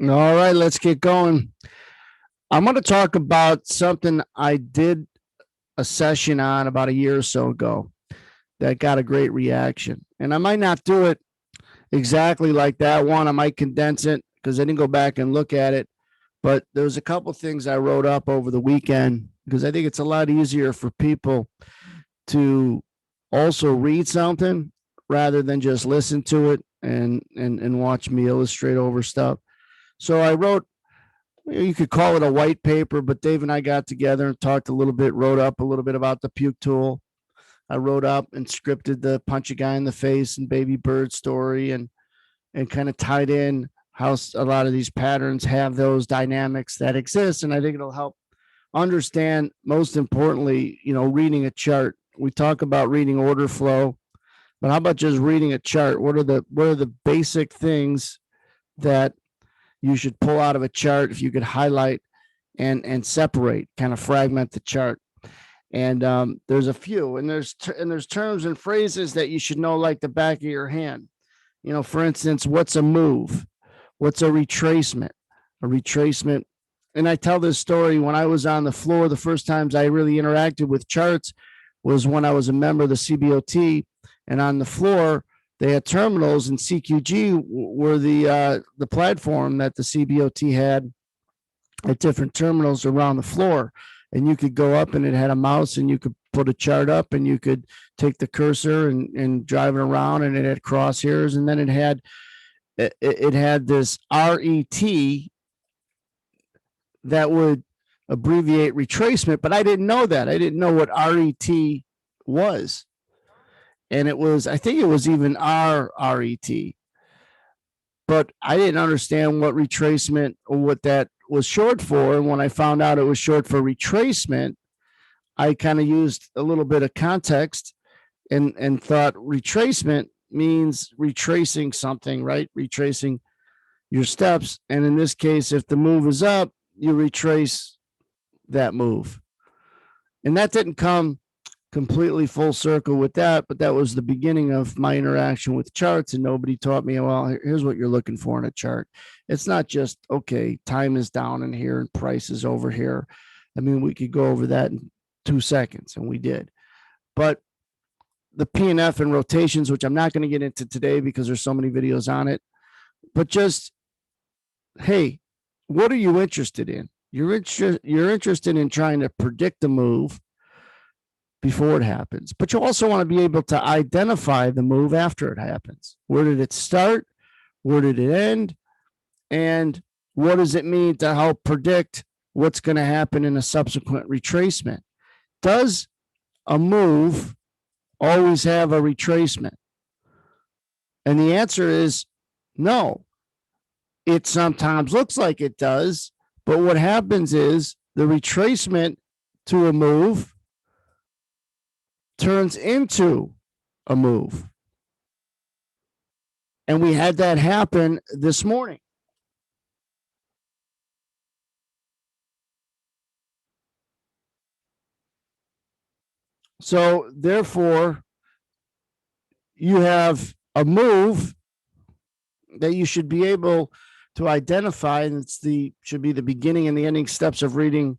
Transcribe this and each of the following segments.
All right, let's get going. I'm going to talk about something I did a session on about a year or so ago that got a great reaction. And I might not do it exactly like that one. I might condense it because I didn't go back and look at it. But there's a couple things I wrote up over the weekend because I think it's a lot easier for people to also read something rather than just listen to it and watch me illustrate over stuff. So I wrote, you could call it a white paper, but Dave and I got together and talked a little bit, wrote up a little bit about the puke tool. I wrote up and scripted the punch a guy in the face and baby bird story and kind of tied in how a lot of these patterns have those dynamics that exist. And I think it'll help understand, most importantly, reading a chart. We talk about reading order flow, but how about just reading a chart? What are the basic things that you should pull out of a chart if you could highlight and separate, kind of fragment the chart? And there's a few, and there's terms and phrases that you should know like the back of your hand. For instance, what's a move? What's a retracement? A retracement. And I tell this story when I was on the floor. The first times I really interacted with charts was when I was a member of the CBOT, and on the floor they had terminals, and CQG were the platform that the CBOT had at different terminals around the floor. And you could go up and it had a mouse and you could put a chart up and you could take the cursor and drive it around, and it had crosshairs, and then it had this RET that would abbreviate retracement, but I didn't know that. I didn't know what RET was. And I think it was even RRET, but I didn't understand what retracement or what that was short for. And when I found out it was short for retracement, I kind of used a little bit of context and thought retracement means retracing something, right? Retracing your steps. And in this case, if the move is up, you retrace that move. And that didn't come completely full circle with that, but that was the beginning of my interaction with charts. And nobody taught me, well, here's what you're looking for in a chart. It's not just, okay, time is down in here and price is over here. I mean, we could go over that in 2 seconds, and we did. But the PNF and rotations, which I'm not going to get into today because there's so many videos on it, but just, hey, what are you interested in? You're interested in trying to predict a move before it happens, but you also want to be able to identify the move after it happens. Where did it start? Where did it end? And what does it mean to help predict what's going to happen in a subsequent retracement? Does a move always have a retracement? And the answer is no. It sometimes looks like it does, but what happens is the retracement to a move turns into a move. And we had that happen this morning. So therefore, you have a move that you should be able to identify, and should be the beginning and the ending steps of reading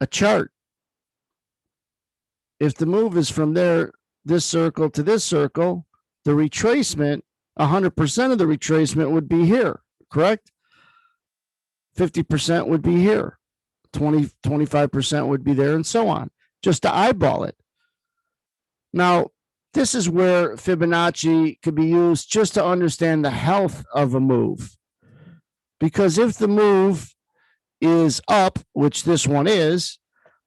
a chart. If the move is from this circle to this circle, the retracement, 100% of the retracement would be here, correct? 50% would be here, 25% would be there, and so on, just to eyeball it. Now, this is where Fibonacci could be used just to understand the health of a move. Because if the move is up, which this one is,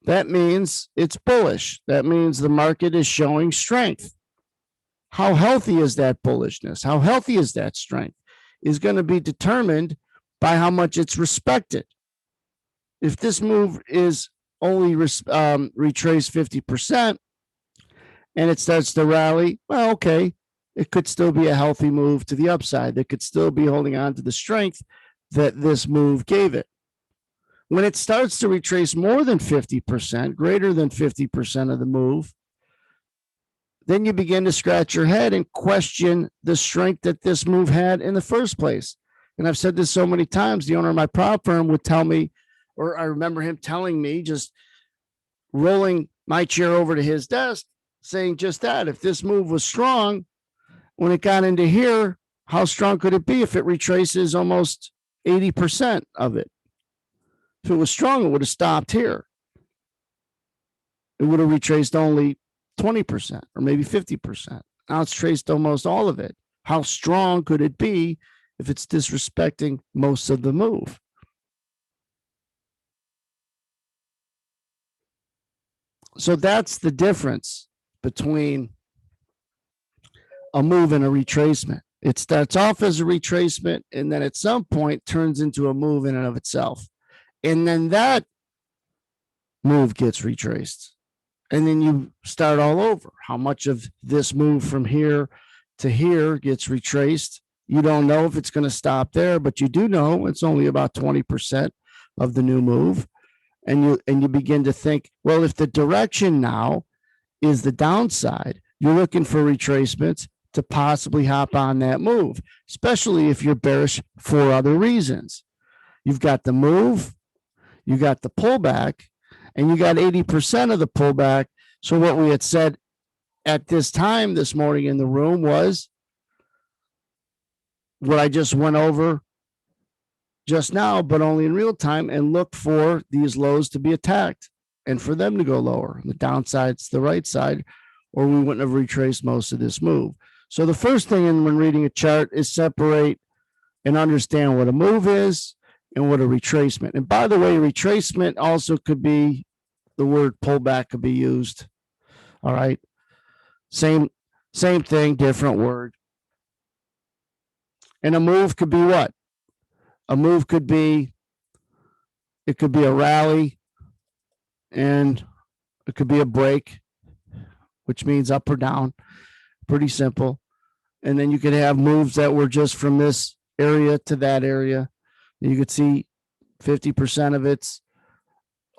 that means it's bullish. That means the market is showing strength. How healthy is that bullishness? How healthy is that strength? Is going to be determined by how much it's respected. If this move is only retraced 50% and it starts to rally, well, okay, it could still be a healthy move to the upside. It could still be holding on to the strength that this move gave it. When it starts to retrace more than 50%, greater than 50% of the move, then you begin to scratch your head and question the strength that this move had in the first place. And I've said this so many times, the owner of my prop firm would tell me, or I remember him telling me, just rolling my chair over to his desk, saying just that. If this move was strong, when it got into here, how strong could it be if it retraces almost 80% of it? If it was strong, it would have stopped here. It would have retraced only 20% or maybe 50%. Now it's traced almost all of it. How strong could it be if it's disrespecting most of the move? So that's the difference between a move and a retracement. It starts off as a retracement and then at some point turns into a move in and of itself. And then that move gets retraced. And then you start all over. How much of this move from here to here gets retraced? You don't know if it's going to stop there, but you do know it's only about 20% of the new move. And you begin to think, well, if the direction now is the downside, you're looking for retracements to possibly hop on that move, especially if you're bearish for other reasons. You've got the move, you got the pullback, and you got 80% of the pullback. So what we had said at this time this morning in the room was what I just went over just now, but only in real time, and look for these lows to be attacked and for them to go lower. The downside's the right side, or we wouldn't have retraced most of this move. So the first thing when reading a chart is separate and understand what a move is and what a retracement. And by the way, retracement also could be, the word pullback could be used. All right. Same thing, different word. And a move could be what? A move could be, it could be a rally and it could be a break, which means up or down. Pretty simple. And then you could have moves that were just from this area to that area. You could see 50% of it's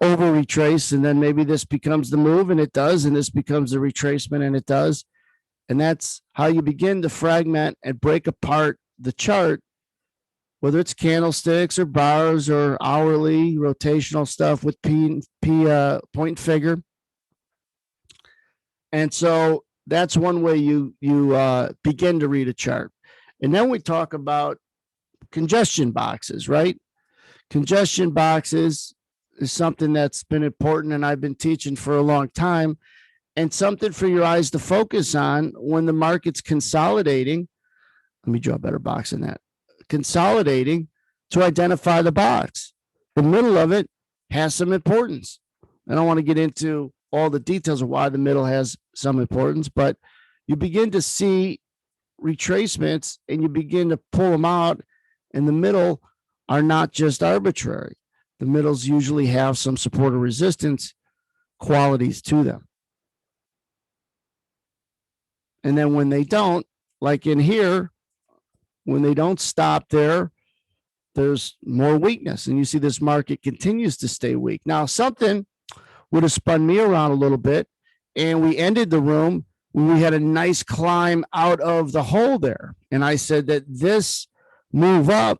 over retrace, and then maybe this becomes the move and it does, and this becomes the retracement and it does. And that's how you begin to fragment and break apart the chart, whether it's candlesticks or bars or hourly rotational stuff with P point figure. And so that's one way you begin to read a chart. And then we talk about congestion boxes, right? Congestion boxes is something that's been important and I've been teaching for a long time, and something for your eyes to focus on when the market's consolidating. Let me draw a better box than that. Consolidating to identify the box. The middle of it has some importance. I don't want to get into all the details of why the middle has some importance, but you begin to see retracements and you begin to pull them out, and the middle are not just arbitrary. The middles usually have some support or resistance qualities to them. And then when they don't, like in here, when they don't stop there, there's more weakness. And you see this market continues to stay weak. Now, something would have spun me around a little bit, and we ended the room when we had a nice climb out of the hole there. And I said that this move up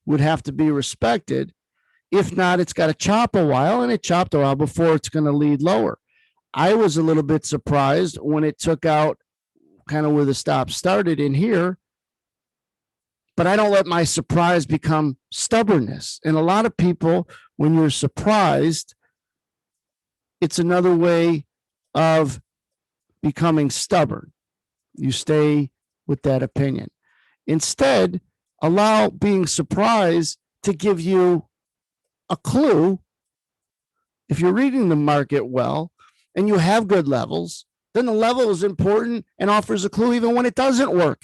would have to be respected. If not, it's got to chop a while, and it chopped a while before it's going to lead lower. I was a little bit surprised when it took out kind of where the stop started in here, but I don't let my surprise become stubbornness. And a lot of people, when you're surprised, it's another way of becoming stubborn. You stay with that opinion. Instead, allow being surprised to give you a clue. If you're reading the market well and you have good levels, then the level is important and offers a clue even when it doesn't work.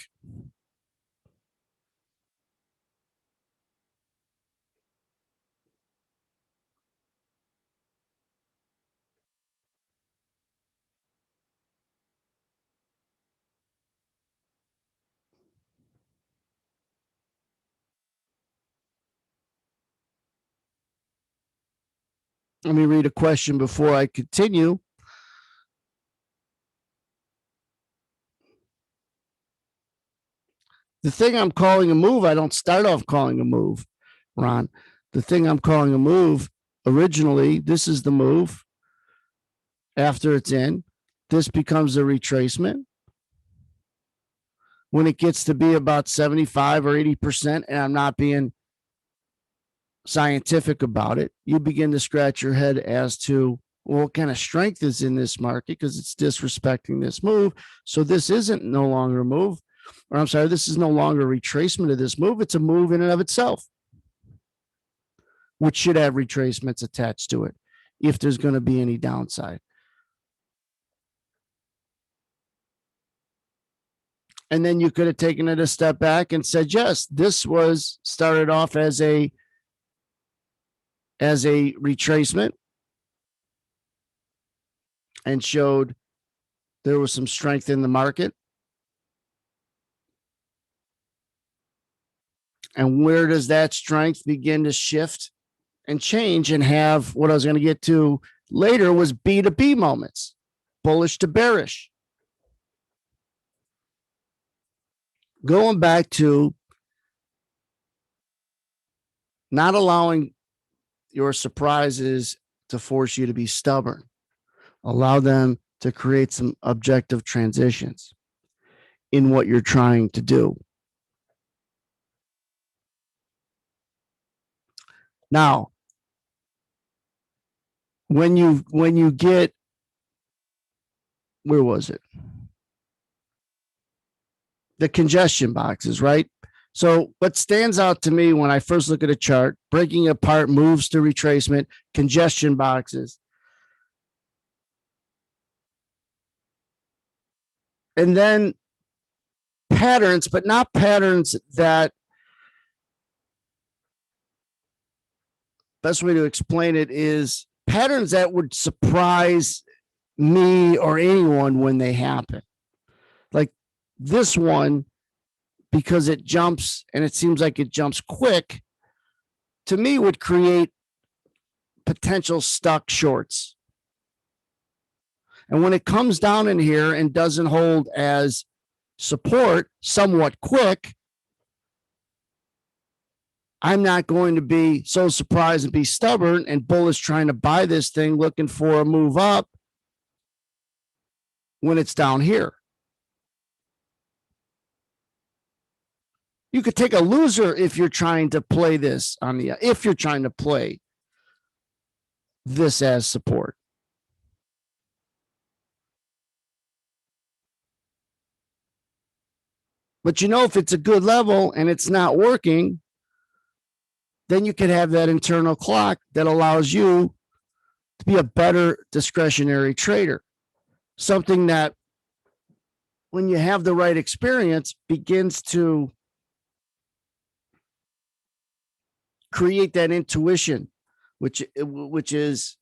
Let me read a question before I continue. The thing I'm calling a move, I don't start off calling a move, Ron. The thing I'm calling a move originally, this is the move. After it's in, this becomes a retracement. When it gets to be about 75 or 80%, and I'm not being scientific about it, you begin to scratch your head as to, well, what kind of strength is in this market, because it's disrespecting this move. So this isn't no longer a move, or I'm sorry, this is no longer a retracement of this move. It's a move in and of itself, which should have retracements attached to it if there's going to be any downside. And then you could have taken it a step back and said, yes, this was started off as a retracement and showed there was some strength in the market. And where does that strength begin to shift and change and have what I was going to get to later was B to B moments, bullish to bearish. Going back to not allowing your surprises to force you to be stubborn. Allow them to create some objective transitions in what you're trying to do. Now, when you get, where was it? The congestion boxes, right? So what stands out to me when I first look at a chart, breaking apart moves to retracement, congestion boxes. And then patterns, but not patterns that, best way to explain it is patterns that would surprise me or anyone when they happen. Like this one, because it jumps and it seems like it jumps quick, to me would create potential stuck shorts. And when it comes down in here and doesn't hold as support somewhat quick, I'm not going to be so surprised and be stubborn and bullish trying to buy this thing looking for a move up when it's down here. You could take a loser if you're trying to play this on the, if you're trying to play this as support. But you know, if it's a good level and it's not working, then you can have that internal clock that allows you to be a better discretionary trader. Something that, when you have the right experience, begins to create that intuition, which is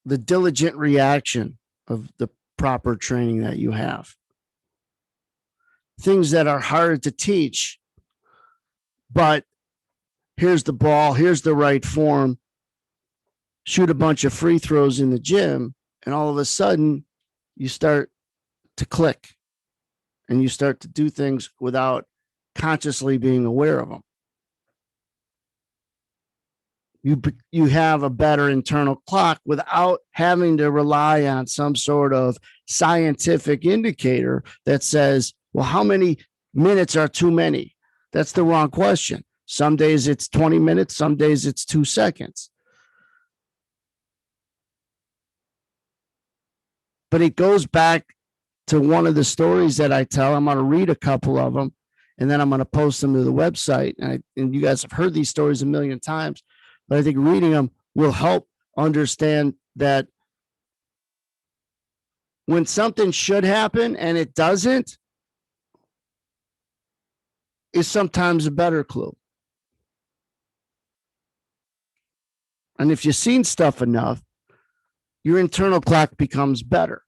the diligent reaction of the proper training that you have. Things that are hard to teach, but here's the ball, here's the right form, shoot a bunch of free throws in the gym, and all of a sudden you start to click and you start to do things without consciously being aware of them. You have a better internal clock without having to rely on some sort of scientific indicator that says, well, how many minutes are too many? That's the wrong question. Some days it's 20 minutes, some days it's 2 seconds. But it goes back to one of the stories that I tell. I'm going to read a couple of them, and then I'm going to post them to the website. And you guys have heard these stories a million times, but I think reading them will help understand that when something should happen and it doesn't, is sometimes a better clue. And if you've seen stuff enough, your internal clock becomes better.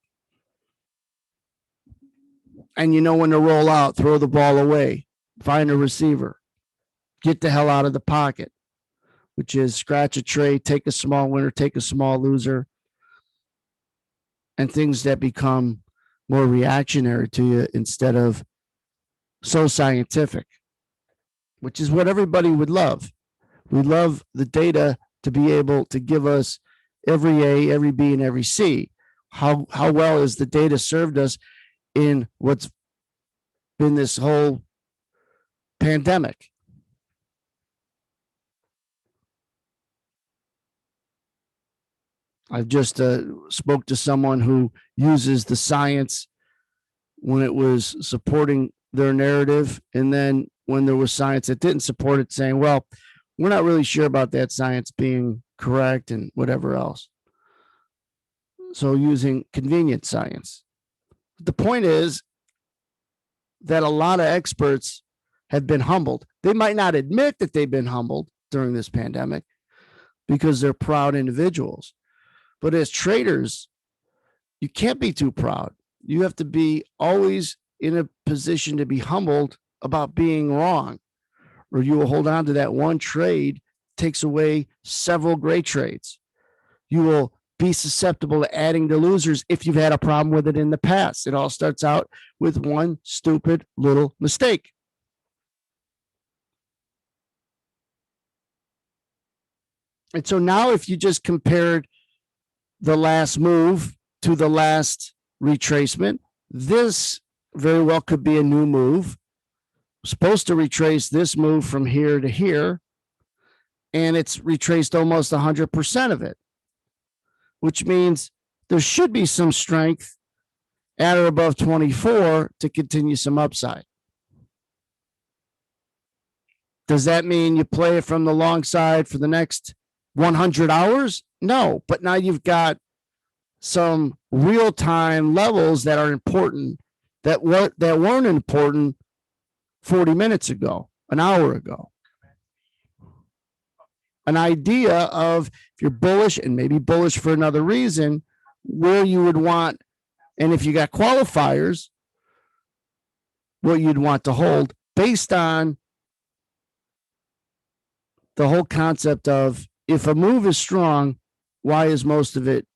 And you know when to roll out, throw the ball away, find a receiver, get the hell out of the pocket, which is scratch a trade, take a small winner, take a small loser, and things that become more reactionary to you instead of so scientific, which is what everybody would love. We love the data to be able to give us every A, every B, and every C. How well has the data served us in what's been this whole pandemic? I've just spoke to someone who uses the science when it was supporting their narrative, and then when there was science that didn't support it, saying, well, we're not really sure about that science being correct and whatever else. So using convenient science. The point is that a lot of experts have been humbled. They might not admit that they've been humbled during this pandemic because they're proud individuals. But as traders, you can't be too proud. You have to be always in a position to be humbled about being wrong, or you will hold on to that one trade, takes away several great trades. You will be susceptible to adding to losers if you've had a problem with it in the past. It all starts out with one stupid little mistake. And so now if you just compared the last move to the last retracement, this very well could be a new move. Supposed to retrace this move from here to here, and it's retraced almost 100% of it, which means there should be some strength at or above 24 to continue some upside. Does that mean you play it from the long side for the next 100 hours? No, but now you've got some real-time levels that are important that weren't important 40 minutes ago, an hour ago. An idea of, if you're bullish and maybe bullish for another reason, where you would want, and if you got qualifiers, what you'd want to hold based on the whole concept of, if a move is strong, why is most of it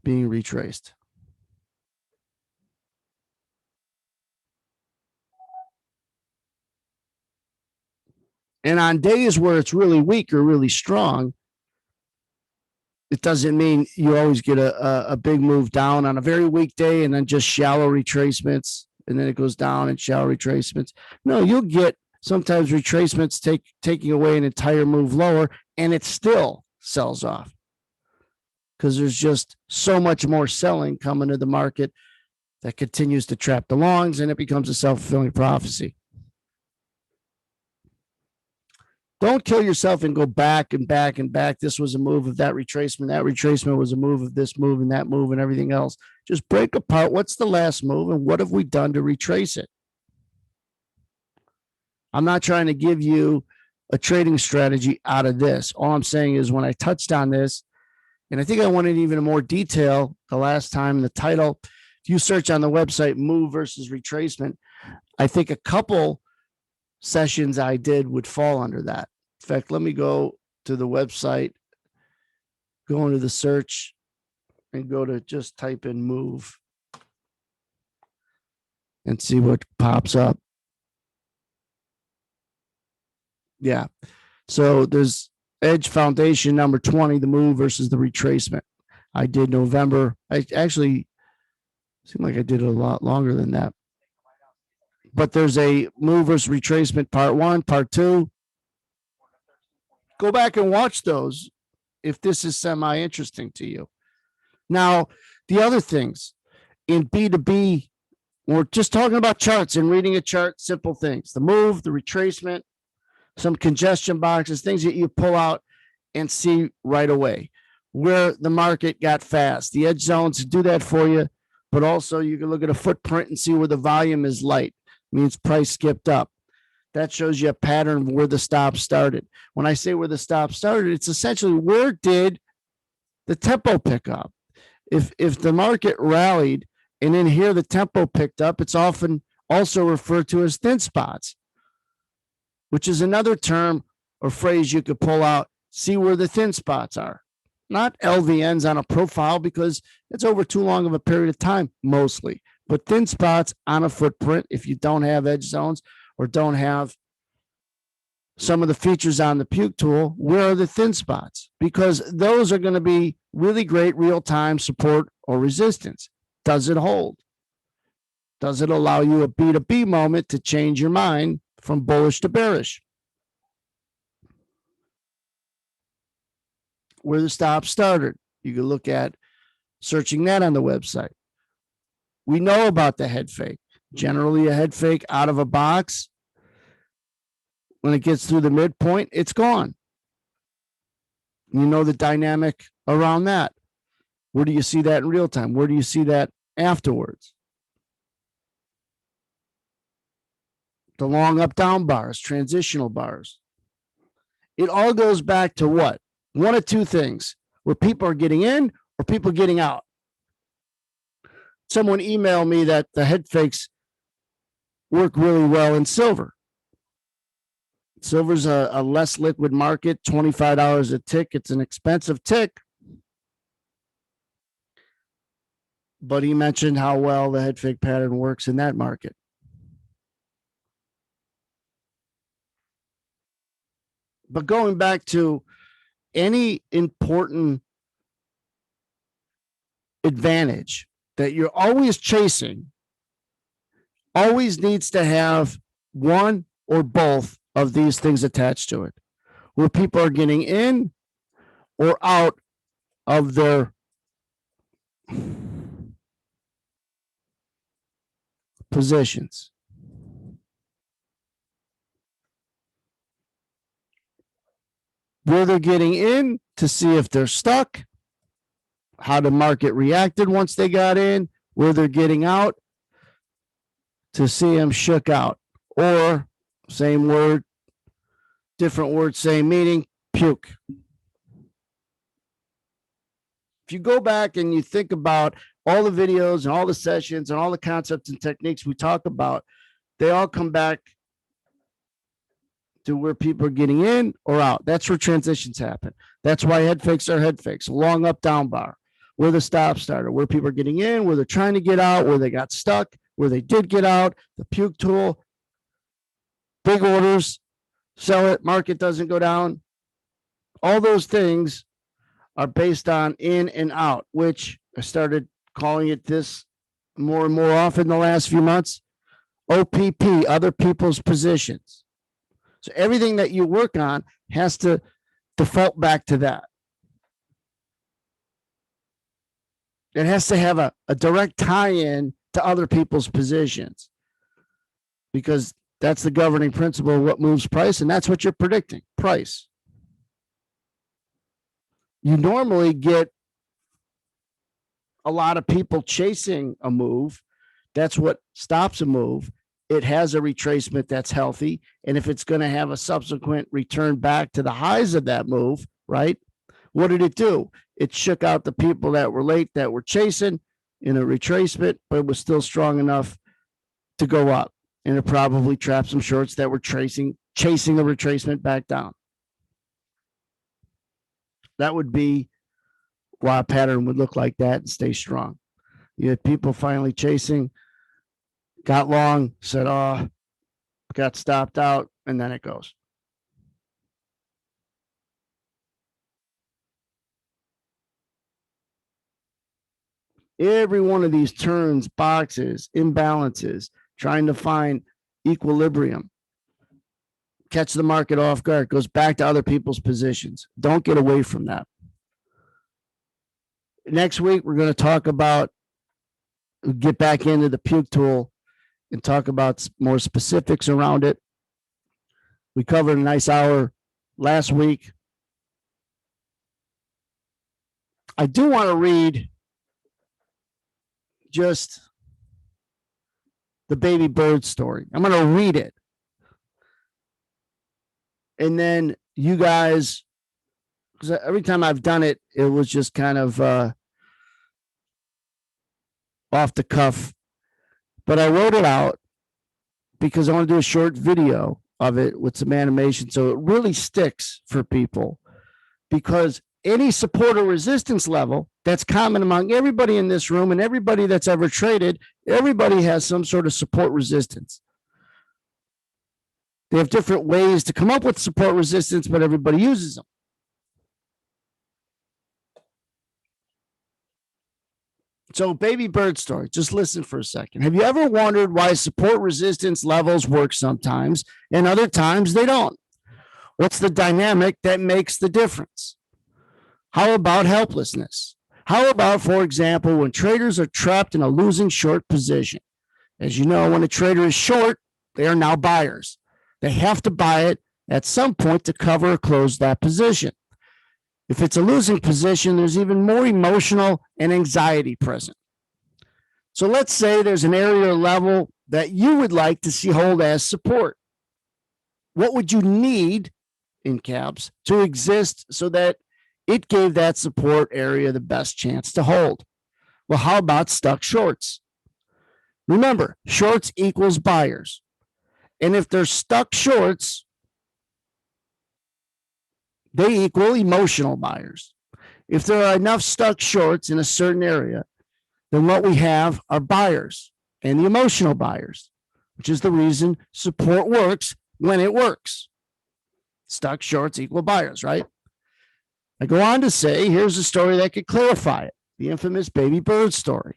being retraced? And on days where it's really weak or really strong, it doesn't mean you always get a big move down on a very weak day and then just shallow retracements, and then it goes down and shallow retracements. No, you'll get sometimes retracements taking away an entire move lower, and it still sells off because there's just so much more selling coming to the market that continues to trap the longs, and it becomes a self-fulfilling prophecy. Don't kill yourself and go back and back and back. This was a move of that retracement. That retracement was a move of this move and that move and everything else. Just break apart what's the last move and what have we done to retrace it. I'm not trying to give you a trading strategy out of this. All I'm saying is, when I touched on this, and I think I went in even more detail the last time in the title, if you search on the website move versus retracement, I think a couple sessions I did would fall under that. In fact, let me go to the website, go into the search, and go to just type in move and see what pops up. Yeah. So there's Edge Foundation number 20, the move versus the retracement. I did November. I actually seemed like I did it a lot longer than that. But there's a move versus retracement part 1, part 2. Go back and watch those if this is semi-interesting to you. Now, the other things in B2B, we're just talking about charts and reading a chart, simple things. The move, the retracement, some congestion boxes, things that you pull out and see right away where the market got fast. The edge zones do that for you, but also you can look at a footprint and see where the volume is light. Means price skipped up. That shows you a pattern where the stop started. When I say where the stop started, it's essentially where did the tempo pick up? If the market rallied and in here the tempo picked up, it's often also referred to as thin spots, which is another term or phrase you could pull out, see where the thin spots are. Not LVNs on a profile, because it's over too long of a period of time mostly, But thin spots on a footprint, if you don't have edge zones or don't have some of the features on the puke tool, where are the thin spots? Because those are going to be really great real-time support or resistance. Does it hold? Does it allow you a B to B moment to change your mind from bullish to bearish? Where the stop started. You can look at searching that on the website. We know about the head fake. Generally, a head fake out of a box, when it gets through the midpoint, it's gone. You know the dynamic around that. Where do you see that in real time? Where do you see that afterwards? The long up down bars, transitional bars. It all goes back to what? One of two things, where people are getting in or people getting out. Someone emailed me that the head fakes work really well in silver. Silver's a less liquid market, $25 a tick. It's an expensive tick. But he mentioned how well the head fake pattern works in that market. But going back to any important advantage that you're always chasing, always needs to have one or both of these things attached to it, where people are getting in or out of their positions. Where they're getting in to see if they're stuck, how the market reacted once they got in, where they're getting out to see them shook out, or same word, different word, same meaning, puke. If you go back and you think about all the videos and all the sessions and all the concepts and techniques we talk about, they all come back to where people are getting in or out. That's where transitions happen. That's why head fakes are head fakes. Long up, down bar, where the stop started, where people are getting in, where they're trying to get out, where they got stuck, where they did get out, the puke tool, big orders, sell it, market doesn't go down. All those things are based on in and out, which I started calling it this more and more often the last few months. OPP, other people's positions. So everything that you work on has to default back to that. It has to have a direct tie-in to other people's positions, because that's the governing principle of what moves price, and that's what you're predicting, price. You normally get a lot of people chasing a move. That's what stops a move. It has a retracement that's healthy. And if it's going to have a subsequent return back to the highs of that move, right? What did it do? It shook out the people that were late, that were chasing in a retracement, but it was still strong enough to go up. And it probably trapped some shorts that were chasing the retracement back down. That would be why a pattern would look like that and stay strong. You had people finally chasing, got long, said, oh, got stopped out, and then it goes. Every one of these turns, boxes, imbalances, trying to find equilibrium, catch the market off guard, goes back to other people's positions. Don't get away from that. Next week, we're going to talk about, get back into the puke tool and talk about more specifics around it. We covered a nice hour last week. I do want to read just the baby bird story. I'm going to read it. And then you guys, because every time I've done it, it was just kind of off the cuff. But I wrote it out because I want to do a short video of it with some animation so it really sticks for people. Because any support or resistance level that's common among everybody in this room and everybody that's ever traded, everybody has some sort of support resistance. They have different ways to come up with support resistance, but everybody uses them. So, baby bird story, just listen for a second. Have you ever wondered why support resistance levels work sometimes and other times they don't? What's the dynamic that makes the difference? How about helplessness? How about, for example, when traders are trapped in a losing short position? As you know, when a trader is short, they are now buyers. They have to buy it at some point to cover or close that position. If it's a losing position, there's even more emotional and anxiety present. So let's say there's an area or level that you would like to see hold as support. What would you need, in caps, to exist so that it gave that support area the best chance to hold? Well, how about stuck shorts? Remember, shorts equals buyers. And if they're stuck shorts, they equal emotional buyers. If there are enough stuck shorts in a certain area, then what we have are buyers and the emotional buyers, which is the reason support works when it works. Stuck shorts equal buyers, right? I go on to say, here's a story that could clarify it. The infamous baby bird story.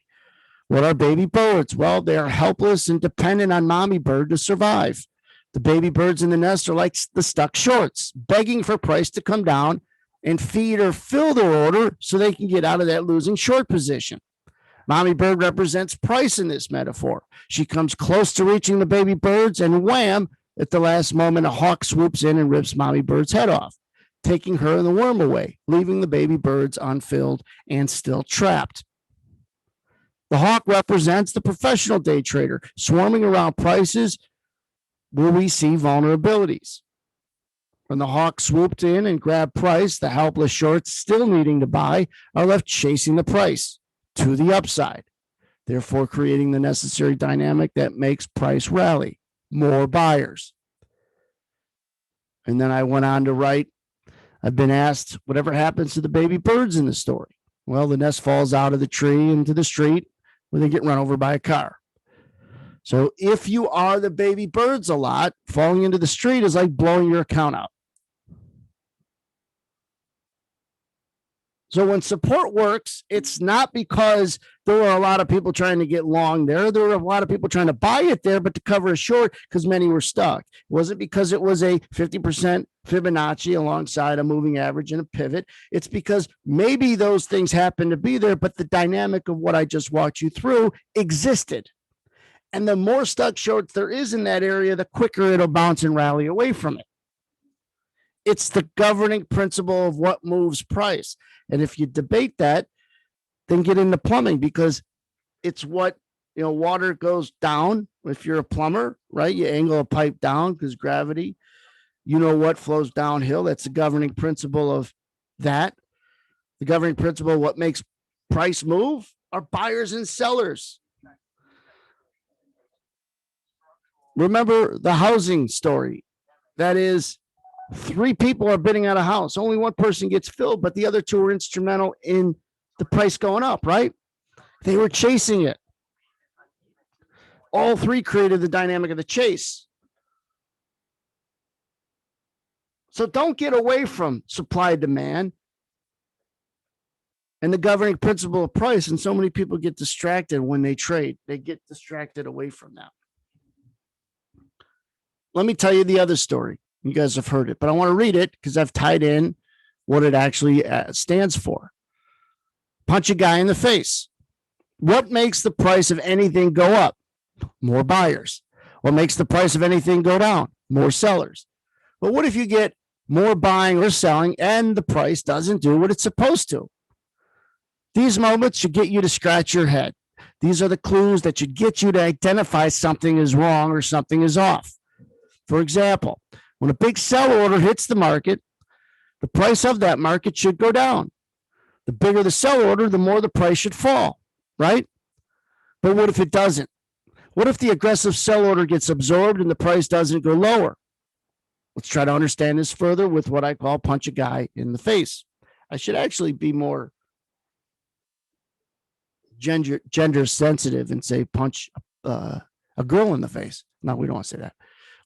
What are baby birds? Well, they are helpless and dependent on mommy bird to survive. The baby birds in the nest are like the stuck shorts, begging for price to come down and feed or fill their order so they can get out of that losing short position. Mommy bird represents price in this metaphor. She comes close to reaching the baby birds, and wham, at the last moment, a hawk swoops in and rips mommy bird's head off, taking her and the worm away, leaving the baby birds unfilled and still trapped. The hawk represents the professional day trader, swarming around prices where we see vulnerabilities. When the hawk swooped in and grabbed price, the helpless shorts still needing to buy are left chasing the price to the upside, therefore creating the necessary dynamic that makes price rally, more buyers. And then I went on to write, I've been asked, whatever happens to the baby birds in the story? Well, the nest falls out of the tree into the street where they get run over by a car. So if you are the baby birds a lot, falling into the street is like blowing your account out. So when support works, it's not because there were a lot of people trying to get long there. There were a lot of people trying to buy it there, but to cover a short because many were stuck. It wasn't because it was a 50% Fibonacci alongside a moving average and a pivot. It's because maybe those things happened to be there, but the dynamic of what I just walked you through existed. And the more stuck shorts there is in that area, the quicker it'll bounce and rally away from it. It's the governing principle of what moves price. And if you debate that, then get into plumbing, because it's what, water goes down. If you're a plumber, right, you angle a pipe down because gravity, what flows downhill. That's the governing principle of that. The governing principle of what makes price move are buyers and sellers. Remember the housing story. That is, 3 people are bidding on a house. Only one person gets filled, but the other 2 are instrumental in the price going up, right? They were chasing it. All 3 created the dynamic of the chase. So don't get away from supply demand and the governing principle of price. And so many people get distracted when they trade. They get distracted away from that. Let me tell you the other story. You guys have heard it, but I want to read it because I've tied in what it actually stands for. Punch a guy in the face. What makes the price of anything go up? More buyers. What makes the price of anything go down? More sellers. But what if you get more buying or selling and the price doesn't do what it's supposed to? These moments should get you to scratch your head. These are the clues that should get you to identify something is wrong or something is off. For example, when a big sell order hits the market, the price of that market should go down. The bigger the sell order, the more the price should fall, right? But what if it doesn't? What if the aggressive sell order gets absorbed and the price doesn't go lower? Let's try to understand this further with what I call punch a guy in the face. I should actually be more gender sensitive and say punch a girl in the face. No, we don't want to say that.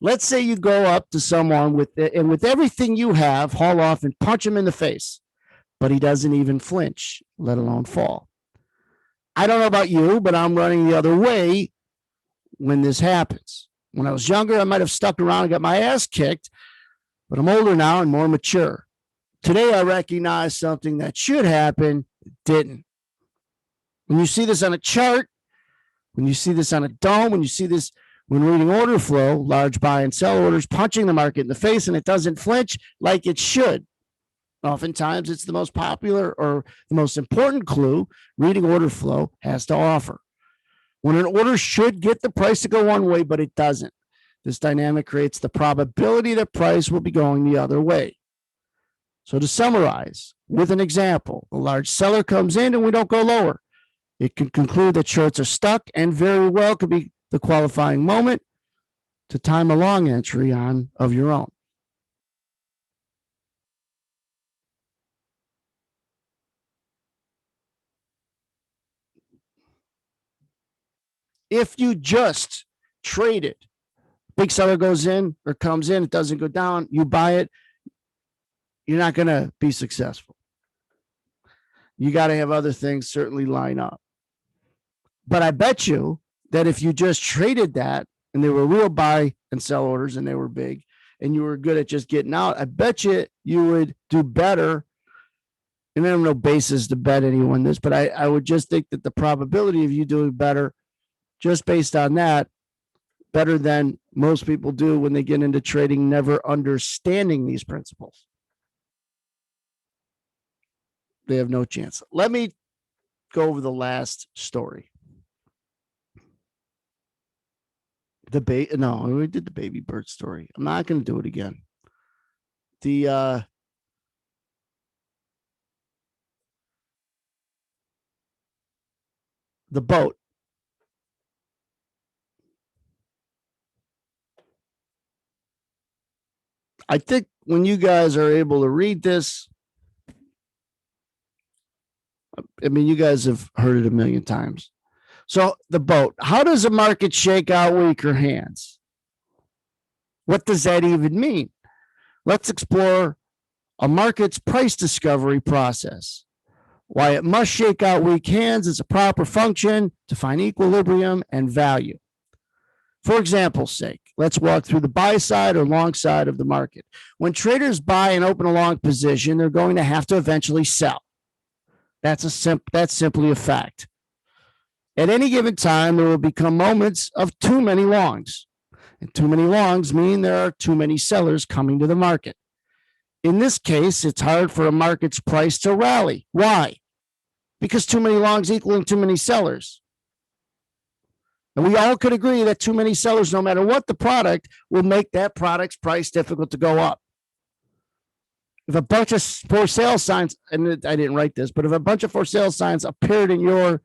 Let's say you go up to someone with everything you have, haul off and punch him in the face, but he doesn't even flinch, let alone fall. I don't know about you, but I'm running the other way when this happens. When I was younger, I might have stuck around and got my ass kicked, but I'm older now and more mature. Today, I recognize something that should happen, didn't. When you see this on a chart, when you see this on a dome, when you see this when reading order flow, large buy and sell orders punching the market in the face and it doesn't flinch like it should. Oftentimes, it's the most popular or the most important clue reading order flow has to offer. When an order should get the price to go one way, but it doesn't. This dynamic creates the probability that price will be going the other way. So to summarize, with an example, a large seller comes in and we don't go lower. It can conclude that shorts are stuck and very well could be the qualifying moment to time a long entry on of your own. If you just trade it, big seller goes in or comes in, it doesn't go down, you buy it, you're not going to be successful. You got to have other things certainly line up. But I bet you that if you just traded that and they were real buy and sell orders and they were big and you were good at just getting out, I bet you would do better. And I have no basis to bet anyone this, but I would just think that the probability of you doing better just based on that, better than most people do when they get into trading, never understanding these principles. They have no chance. Let me go over the last story. We did the baby bird story. I'm not going to do it again. The boat. I think when you guys are able to read this, I mean, you guys have heard it a million times. So the boat, how does a market shake out weaker hands? What does that even mean? Let's explore a market's price discovery process. Why it must shake out weak hands is a proper function to find equilibrium and value. For example's sake, let's walk through the buy side or long side of the market. When traders buy and open a long position, they're going to have to eventually sell. That's simply a fact. At any given time, there will become moments of too many longs. And too many longs mean there are too many sellers coming to the market. In this case, it's hard for a market's price to rally. Why? Because too many longs equaling too many sellers. And we all could agree that too many sellers, no matter what the product, will make that product's price difficult to go up. If a bunch of for sale signs, and I didn't write this, but if a bunch of for sale signs appeared in your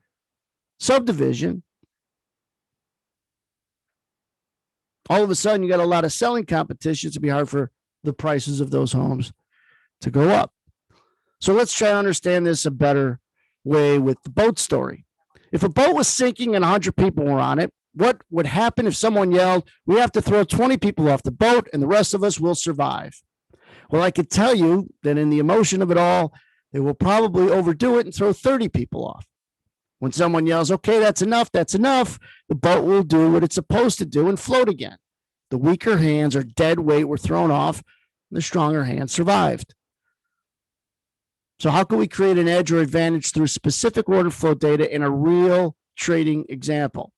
subdivision, all of a sudden you got a lot of selling competition. It's be hard for the prices of those homes to go up. So let's try to understand this a better way with the boat story. If a boat was sinking and 100 people were on it, what would happen if someone yelled, "We have to throw 20 people off the boat and the rest of us will survive"? Well, I could tell you that in the emotion of it all, they will probably overdo it and throw 30 people off. When someone yells, "Okay, that's enough, the boat will do what it's supposed to do and float again. The weaker hands or dead weight were thrown off, and the stronger hands survived. So how can we create an edge or advantage through specific order flow data in a real trading example?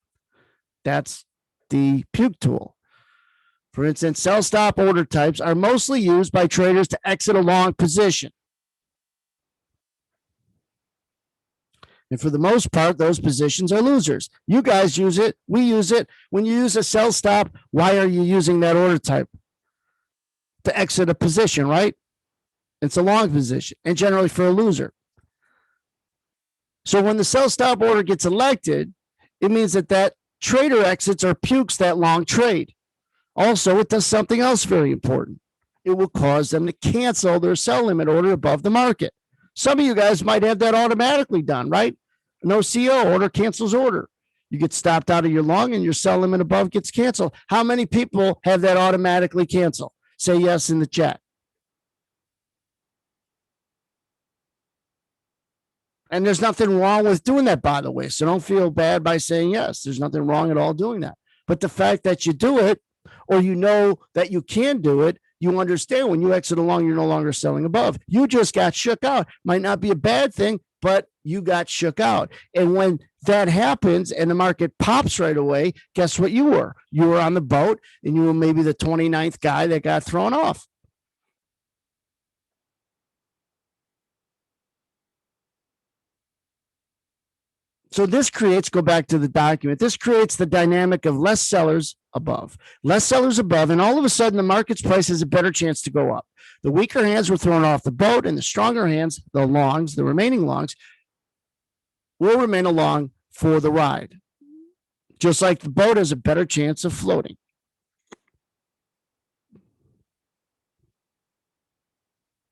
That's the puke tool. For instance, sell stop order types are mostly used by traders to exit a long position. And for the most part, those positions are losers. You guys use it. We use it. When you use a sell stop, why are you using that order type? To exit a position, right? It's a long position and generally for a loser. So when the sell stop order gets elected, it means that trader exits or pukes that long trade. Also, it does something else very important. It will cause them to cancel their sell limit order above the market. Some of you guys might have that automatically done, right? No CO, order cancels order. You get stopped out of your long and your sell limit above gets canceled. How many people have that automatically cancel? Say yes in the chat. And there's nothing wrong with doing that, by the way. So don't feel bad by saying yes. There's nothing wrong at all doing that. But the fact that you do it, or you know that you can do it, you understand when you exit along, you're no longer selling above. You just got shook out. Might not be a bad thing, but you got shook out. And when that happens and the market pops right away, guess what you were? You were on the boat and you were maybe the 29th guy that got thrown off. So this creates, go back to the document, this creates the dynamic of less sellers above, and all of a sudden the market's price has a better chance to go up. The weaker hands were thrown off the boat, and the stronger hands, the longs, the remaining longs, will remain along for the ride. Just like the boat has a better chance of floating.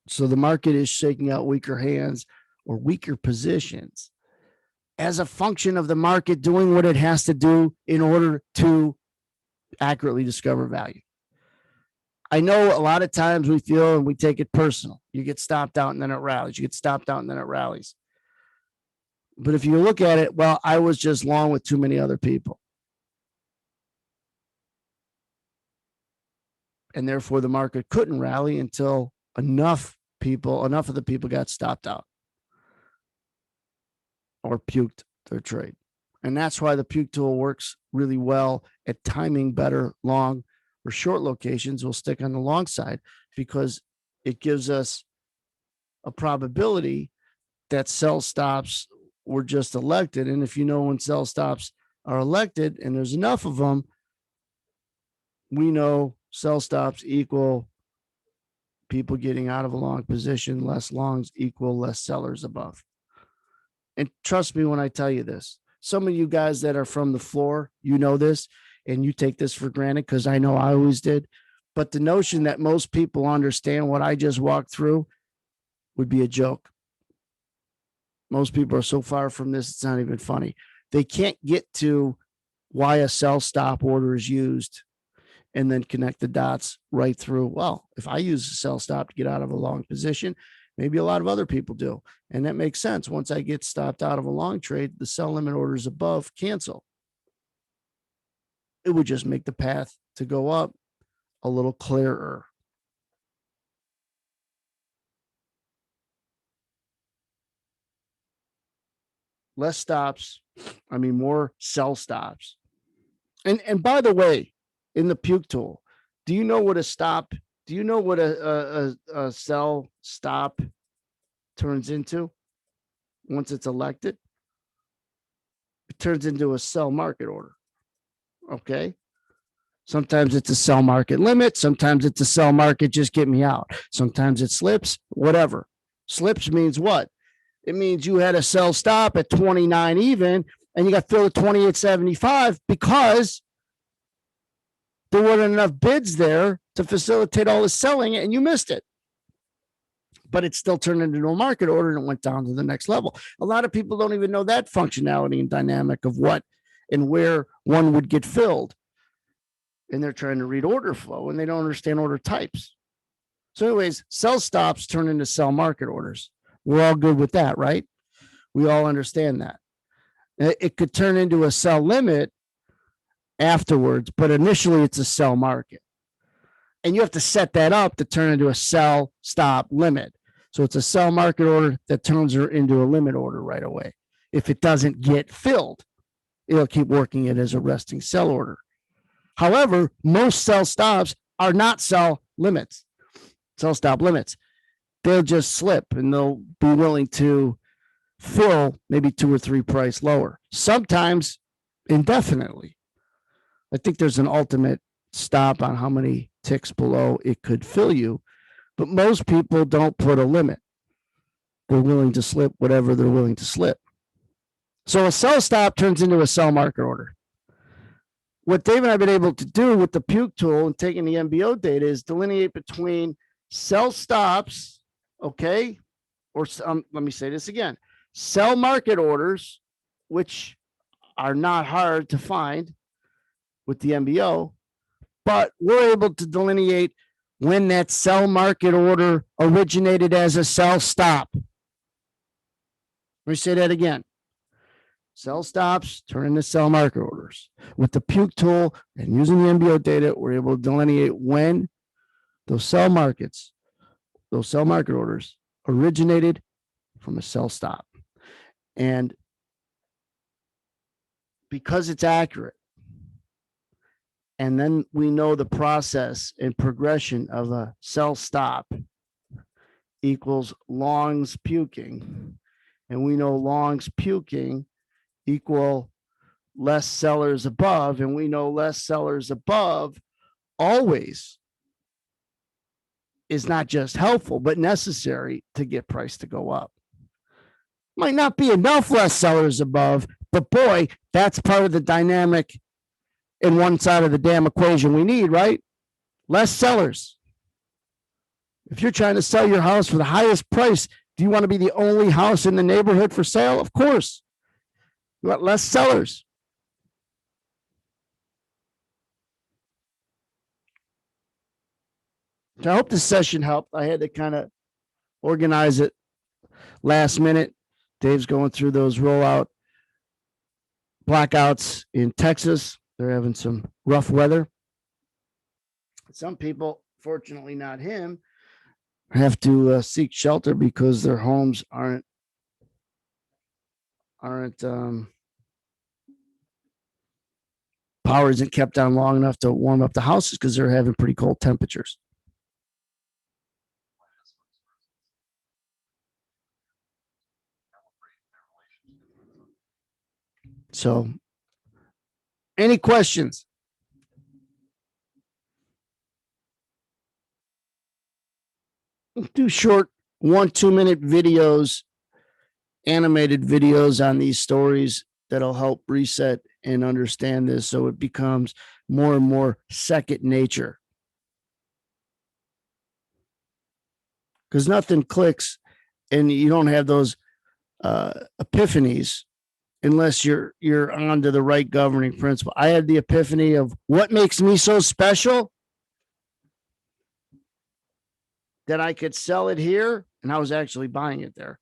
So the market is shaking out weaker hands or weaker positions as a function of the market doing what it has to do in order to accurately discover value. I know a lot of times we feel and we take it personal. You get stopped out and then it rallies. You get stopped out and then it rallies. But if you look at it, well, I was just long with too many other people. And therefore the market couldn't rally until enough of the people got stopped out or puked their trade. And that's why the puke tool works really well at timing better long or short locations. We'll stick on the long side because it gives us a probability that sell stops were just elected. And if you know when sell stops are elected and there's enough of them, we know sell stops equal people getting out of a long position, less longs equal less sellers above. And trust me when I tell you this, some of you guys that are from the floor, you know this, and you take this for granted because I know I always did. But the notion that most people understand what I just walked through would be a joke. Most people are so far from this, it's not even funny. They can't get to why a sell stop order is used and then connect the dots right through. Well, if I use a sell stop to get out of a long position, maybe a lot of other people do. And that makes sense. Once I get stopped out of a long trade, the sell limit orders above cancel. It would just make the path to go up a little clearer. Less stops. I mean, more sell stops. And by the way, in the puke tool, do you know what a sell stop turns into once it's elected? It turns into a sell market order. Okay. Sometimes it's a sell market limit. Sometimes it's a sell market, just get me out. Sometimes it slips, whatever. Slips means what? It means you had a sell stop at 29 even and you got filled at 28.75 because there weren't enough bids there to facilitate all the selling and you missed it. But it still turned into a market order and it went down to the next level. A lot of people don't even know that functionality and dynamic of what and where one would get filled. And they're trying to read order flow and they don't understand order types. So anyways, sell stops turn into sell market orders. We're all good with that, right? We all understand that. It could turn into a sell limit afterwards, but initially it's a sell market. And you have to set that up to turn into a sell stop limit. So it's a sell market order that turns her into a limit order right away. If it doesn't get filled, it'll keep working it as a resting sell order. However, most sell stops are not sell limits, sell stop limits. They'll just slip and they'll be willing to fill maybe 2 or 3 price lower, sometimes indefinitely. I think there's an ultimate stop on how many ticks below it could fill you, but most people don't put a limit. They're willing to slip whatever they're willing to slip. So a sell stop turns into a sell market order. What Dave and I have been able to do with the puke tool and taking the MBO data is delineate between sell stops, okay, or let me say this again, sell market orders, which are not hard to find with the MBO, but we're able to delineate when that sell market order originated as a sell stop. Let me say that again. Sell stops turn into sell market orders. With the puke tool and using the MBO data, we're able to delineate when those sell market orders originated from a sell stop. And because it's accurate, and then we know the process and progression of a sell stop equals longs puking, and we know longs puking equal less sellers above, and we know less sellers above always is not just helpful, but necessary to get price to go up. Might not be enough less sellers above, but boy, that's part of the dynamic in one side of the damn equation we need, right? Less sellers. If you're trying to sell your house for the highest price, do you want to be the only house in the neighborhood for sale? Of course. You want less sellers. So I hope this session helped. I had to kind of organize it last minute. Dave's going through those rollout blackouts in Texas. They're having some rough weather. Some people, fortunately not him, have to seek shelter because their homes aren't power isn't kept on long enough to warm up the houses because they're having pretty cold temperatures. So, any questions? Do short 1-2 minute videos, animated videos on these stories that'll help reset and understand this so it becomes more and more second nature. Because nothing clicks and you don't have those epiphanies unless you're onto the right governing principle. I had the epiphany of what makes me so special that I could sell it here, and I was actually buying it there.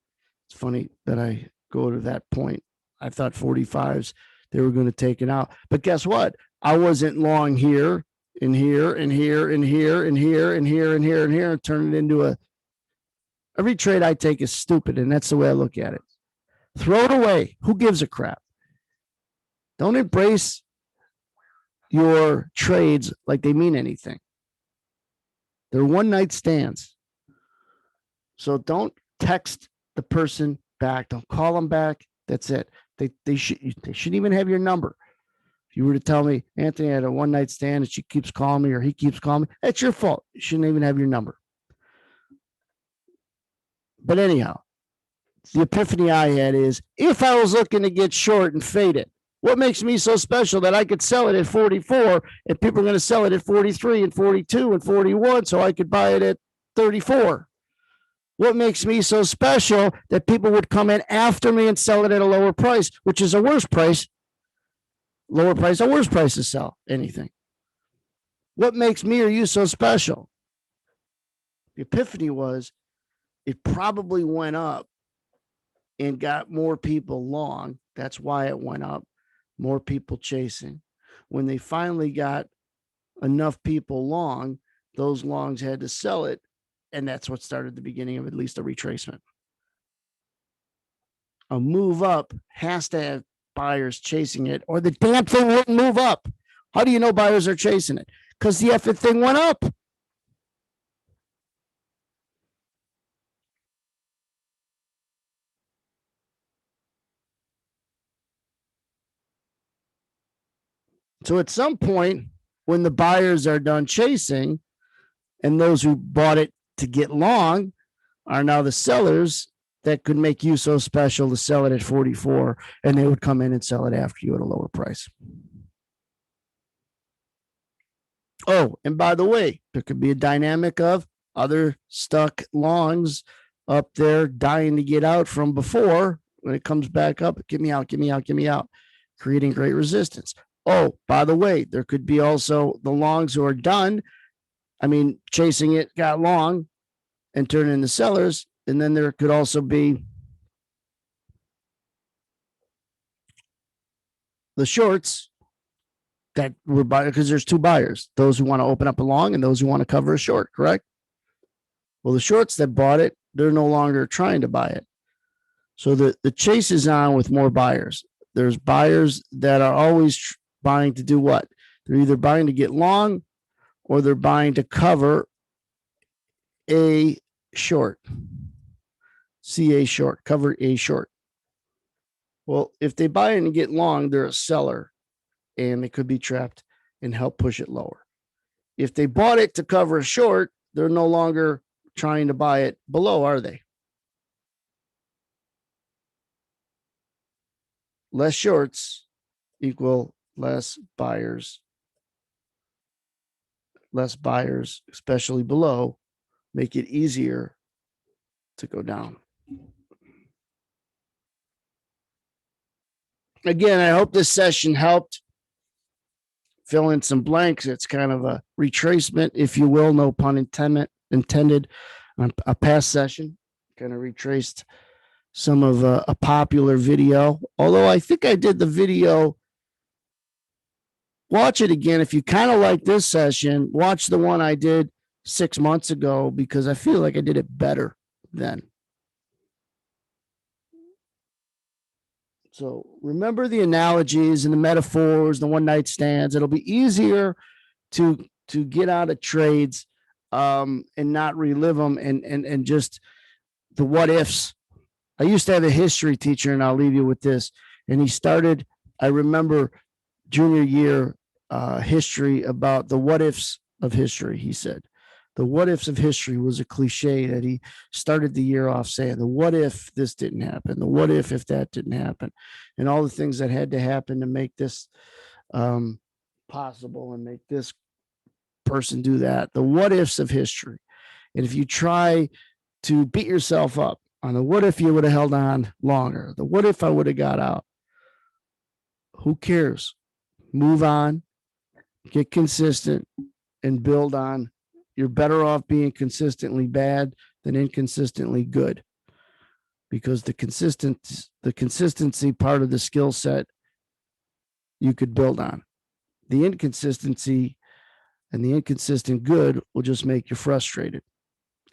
It's funny that I go to that point. I thought 45s, they were going to take it out. But guess what? I wasn't long here and here and here and here and here and here and here and here and turn it into every trade I take is stupid, and that's the way I look at it. Throw it away. Who gives a crap? Don't embrace your trades like they mean anything. They're one-night stands. So don't text the person back. Don't call them back. That's it. They shouldn't even have your number. If you were to tell me, Anthony had a one-night stand and she keeps calling me or he keeps calling me, that's your fault. You shouldn't even have your number. But anyhow, the epiphany I had is if I was looking to get short and fade it, what makes me so special that I could sell it at 44 and people are going to sell it at 43 and 42 and 41 so I could buy it at 34? What makes me so special that people would come in after me and sell it at a lower price, which is a worse price? Lower price, a worse price to sell anything. What makes me or you so special? The epiphany was it probably went up and got more people long. That's why it went up. More people chasing. When they finally got enough people long, those longs had to sell it. And that's what started the beginning of at least a retracement. A move up has to have buyers chasing it, or the damn thing wouldn't move up. How do you know buyers are chasing it? Because the effing thing went up. So at some point, when the buyers are done chasing, and those who bought it to get long are now the sellers that could make you so special to sell it at 44, and they would come in and sell it after you at a lower price. Oh, and by the way, there could be a dynamic of other stuck longs up there dying to get out from before. When it comes back up, get me out, get me out, get me out, creating great resistance. Oh, by the way, there could be also the longs who are done. I mean, chasing it got long and turned into sellers. And then there could also be the shorts that were buying, because there's two buyers, those who want to open up a long and those who want to cover a short, correct? Well, the shorts that bought it, they're no longer trying to buy it. So the chase is on with more buyers. There's buyers that are always buying to do what? They're either buying to get long or they're buying to cover a short. See a short, cover a short. Well, if they buy it and get long, they're a seller and they could be trapped and help push it lower. If they bought it to cover a short, they're no longer trying to buy it below, are they? Less shorts equal less buyers. Less buyers, especially below, make it easier to go down. Again, I hope this session helped fill in some blanks. It's kind of a retracement, if you will, no pun intended, on a past session. Kind of retraced some of a popular video. Although I think I did the video. Watch it again. If you kind of like this session, watch the one I did 6 months ago, because I feel like I did it better then. So remember the analogies and the metaphors, the one night stands. It'll be easier to get out of trades and not relive them and just the what ifs. I used to have a history teacher, and I'll leave you with this. And he started, I remember junior year history, about the what ifs of history. He said the what ifs of history was a cliche that he started the year off saying, the what if this didn't happen, the what if that didn't happen, and all the things that had to happen to make this possible and make this person do that. The what ifs of history. And if you try to beat yourself up on the what if you would have held on longer, the what if I would have got out, who cares? Move on, get consistent, and build on. You're better off being consistently bad than inconsistently good, because the consistency part of the skill set you could build on. The inconsistency and the inconsistent good will just make you frustrated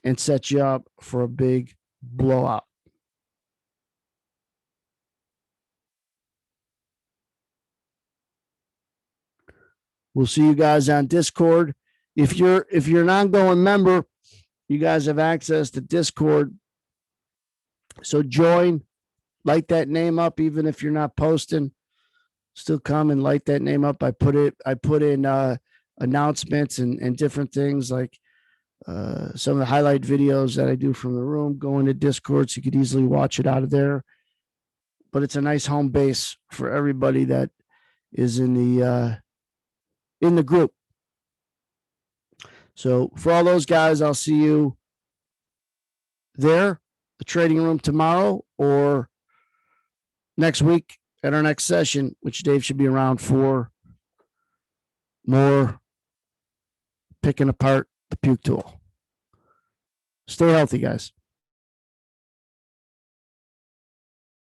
and set you up for a big blowout. We'll see you guys on Discord. If you're an ongoing member, you guys have access to Discord. So join, light that name up, even if you're not posting. Still come and light that name up. I put in announcements and different things, like some of the highlight videos that I do from the room go into Discord, so you could easily watch it out of there. But it's a nice home base for everybody that is in the group. So for all those guys, I'll see you there, the trading room tomorrow, or next week at our next session, which Dave should be around for more picking apart the puke tool. Stay healthy, guys.